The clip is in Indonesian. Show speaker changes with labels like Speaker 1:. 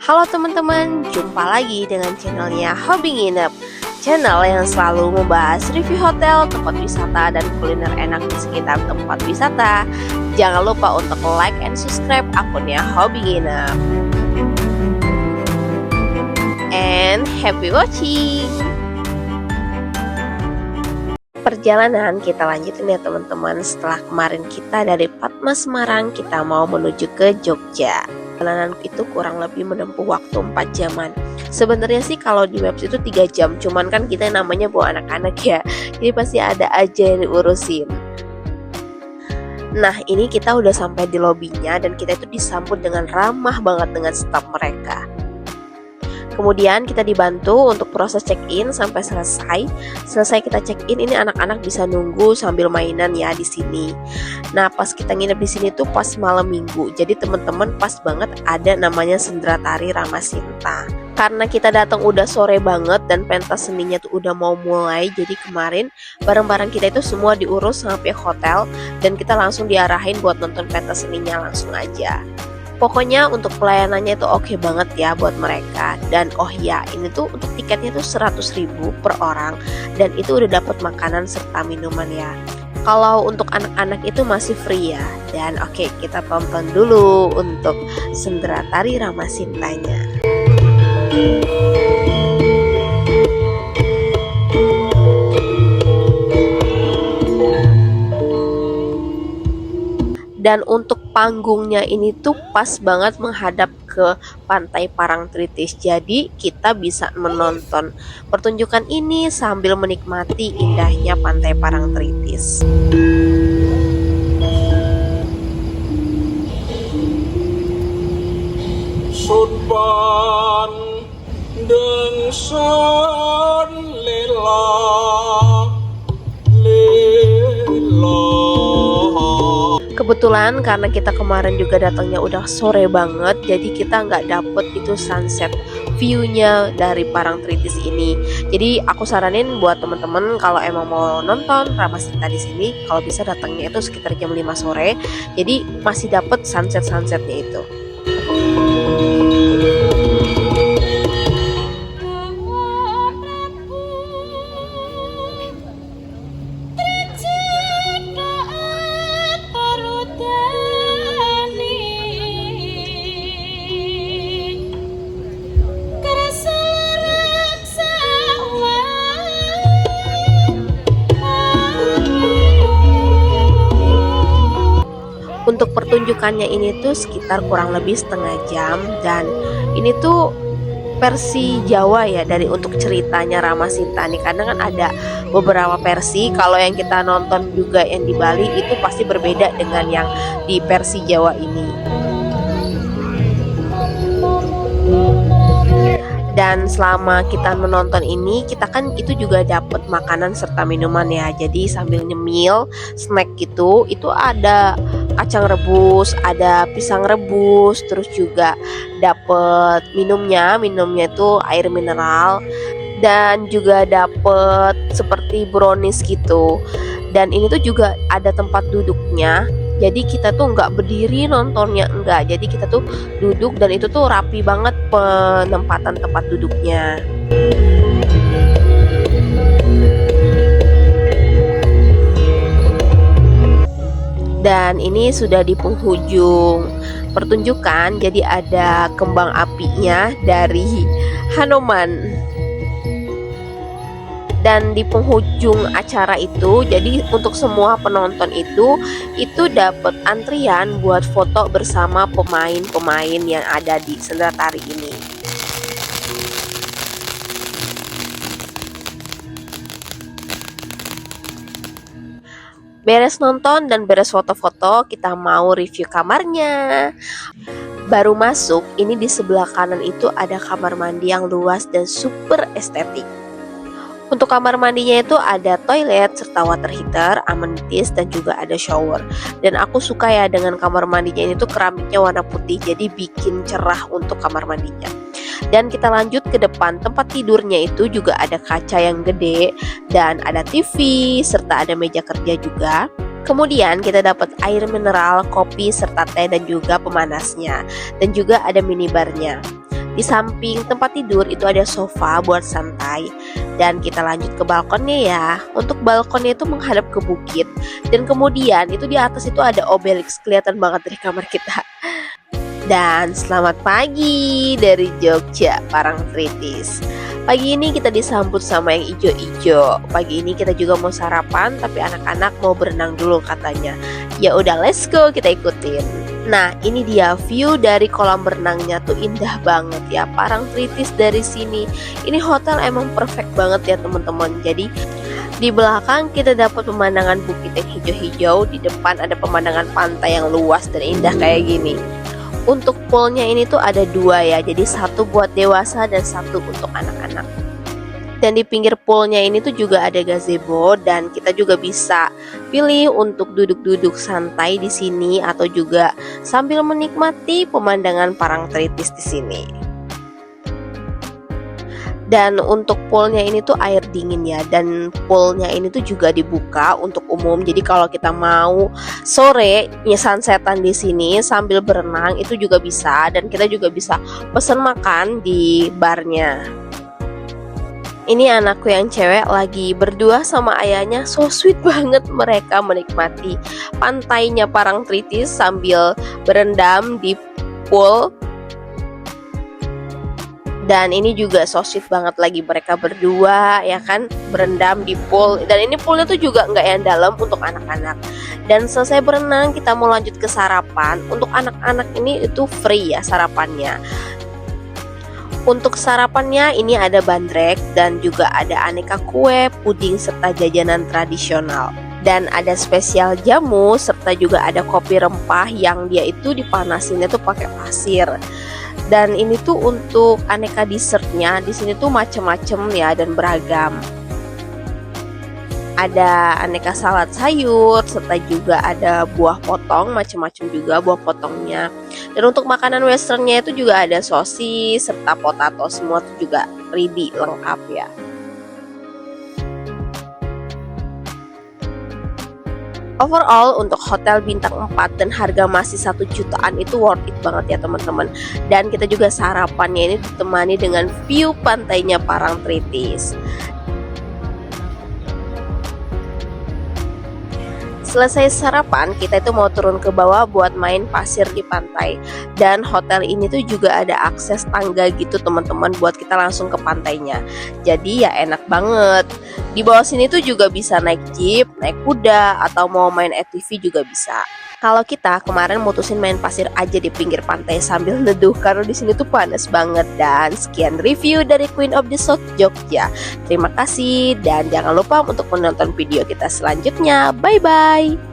Speaker 1: Halo teman-teman, jumpa lagi dengan channelnya Hobi Nginep, channel yang selalu membahas review hotel, tempat wisata, dan kuliner enak di sekitar tempat wisata. Jangan lupa untuk like and subscribe akunnya Hobi Nginep. And happy watching! Perjalanan kita lanjutin ya teman-teman. Setelah kemarin kita dari Padma Semarang, kita mau menuju ke Jogja. Perjalanan itu kurang lebih menempuh waktu 4 jaman. Sebenarnya sih kalau di Maps itu 3 jam, cuman kan kita namanya bawa anak-anak ya, jadi pasti ada aja yang diurusin. Nah, ini kita udah sampai di lobinya dan kita itu disambut dengan ramah banget dengan staf mereka. Kemudian kita dibantu untuk proses check-in sampai selesai. Selesai kita check-in, ini anak-anak bisa nunggu sambil mainan ya di sini. Nah, pas kita nginep di sini tuh pas malam minggu. Jadi teman-teman pas banget ada namanya Sendera Tari Ramasinta. Karena kita datang udah sore banget dan pentas seninya tuh udah mau mulai, jadi kemarin barang-barang kita itu semua diurus sama pihak hotel dan kita langsung diarahin buat nonton pentas seninya langsung aja. Pokoknya untuk pelayanannya itu oke banget ya buat mereka. Dan oh ya, ini tuh untuk tiketnya tuh 100.000 per orang dan itu udah dapat makanan serta minuman ya. Kalau untuk anak-anak itu masih free ya. Dan oke, kita tonton dulu untuk Sendera Tari Ramasintanya. Dan untuk panggungnya ini tuh pas banget menghadap ke Pantai Parangtritis. Jadi kita bisa menonton pertunjukan ini sambil menikmati indahnya Pantai Parangtritis.
Speaker 2: Sunpan deng son lela
Speaker 1: Kebetulan karena kita kemarin juga datangnya udah sore banget, jadi kita nggak dapet itu sunset view-nya dari Parangtritis ini. Jadi aku saranin buat temen-temen kalau emang mau nonton Ramasinta di sini, kalau bisa datangnya itu sekitar jam 5 sore. Jadi masih dapet sunsetnya itu. Untuk pertunjukannya ini tuh sekitar kurang lebih setengah jam dan ini tuh versi Jawa ya dari untuk ceritanya Ramasinta nih, karena kan ada beberapa versi. Kalau yang kita nonton juga yang di Bali itu pasti berbeda dengan yang di versi Jawa ini. Dan selama kita menonton ini, kita kan itu juga dapat makanan serta minuman ya. Jadi sambil nyemil, snack gitu, itu ada kacang rebus, ada pisang rebus, terus juga dapat minumnya itu air mineral, dan juga dapat seperti brownies gitu. Dan ini tuh juga ada tempat duduknya. Jadi kita tuh nggak berdiri nontonnya, enggak. Jadi kita tuh duduk dan itu tuh rapi banget penempatan tempat duduknya. Dan ini sudah di penghujung pertunjukan, jadi ada kembang apinya dari Hanuman. Dan di penghujung acara itu, jadi untuk semua penonton itu dapat antrian buat foto bersama pemain-pemain yang ada di Sendera Tari ini. Beres nonton dan beres foto-foto, kita mau review kamarnya. Baru masuk, ini di sebelah kanan itu ada kamar mandi yang luas dan super estetik. Untuk kamar mandinya itu ada toilet serta water heater, amenities, dan juga ada shower. Dan aku suka ya dengan kamar mandinya ini tuh keramiknya warna putih, jadi bikin cerah untuk kamar mandinya. Dan kita lanjut ke depan, tempat tidurnya itu juga ada kaca yang gede dan ada TV serta ada meja kerja juga. Kemudian kita dapat air mineral, kopi serta teh dan juga pemanasnya. Dan juga ada minibarnya. Di samping tempat tidur itu ada sofa buat santai. Dan kita lanjut ke balkonnya ya. Untuk balkonnya itu menghadap ke bukit. Dan kemudian itu di atas itu ada Obelix, kelihatan banget dari kamar kita. Dan selamat pagi dari Jogja, Parangtritis. Pagi ini kita disambut sama yang ijo-ijo. Pagi ini kita juga mau sarapan, tapi anak-anak mau berenang dulu katanya. Ya udah, let's go, kita ikutin. Nah, ini dia view dari kolam berenangnya tuh indah banget ya, Parangtritis dari sini. Ini hotel emang perfect banget ya teman-teman. Jadi di belakang kita dapat pemandangan bukit yang hijau-hijau, di depan ada pemandangan pantai yang luas dan indah kayak gini. Untuk poolnya ini tuh ada 2 ya, jadi satu buat dewasa dan satu untuk anak-anak. Dan di pinggir poolnya ini tuh juga ada gazebo dan kita juga bisa pilih untuk duduk-duduk santai di sini atau juga sambil menikmati pemandangan Parangtritis di sini. Dan untuk poolnya ini tuh air dingin ya, dan poolnya ini tuh juga dibuka untuk umum. Jadi kalau kita mau sore sunsetan di sini sambil berenang itu juga bisa, dan kita juga bisa pesen makan di barnya. Ini anakku yang cewek lagi berdua sama ayahnya, so sweet banget mereka menikmati pantainya Parangtritis sambil berendam di pool. Dan ini juga so sweet banget lagi mereka berdua ya kan, berendam di pool. Dan ini poolnya tuh juga nggak yang dalam untuk anak-anak. Dan selesai berenang kita mau lanjut ke sarapan. Untuk anak-anak ini itu free ya sarapannya. Untuk sarapannya ini ada bandrek dan juga ada aneka kue, puding serta jajanan tradisional. Dan ada spesial jamu serta juga ada kopi rempah yang dia itu dipanasinnya tuh pakai pasir. Dan ini tuh untuk aneka dessertnya di sini tuh macem-macem ya dan beragam. Ada aneka salad sayur serta juga ada buah potong, macem-macem juga buah potongnya. Dan untuk makanan westernnya itu juga ada sosis serta potato, semua tuh juga ready lengkap ya. Overall untuk hotel bintang 4 dan harga masih 1 jutaan itu worth it banget ya teman-teman. Dan kita juga sarapannya ini ditemani dengan view pantainya Parangtritis. Selesai sarapan, kita itu mau turun ke bawah buat main pasir di pantai. Dan hotel ini tuh juga ada akses tangga gitu teman-teman buat kita langsung ke pantainya. Jadi ya enak banget. Di bawah sini tuh juga bisa naik jeep, naik kuda, atau mau main ATV juga bisa. Kalau kita kemarin mutusin main pasir aja di pinggir pantai sambil neduh karena di sini tuh panas banget. Dan sekian review dari Queen of the South Jogja. Terima kasih dan jangan lupa untuk menonton video kita selanjutnya. Bye bye.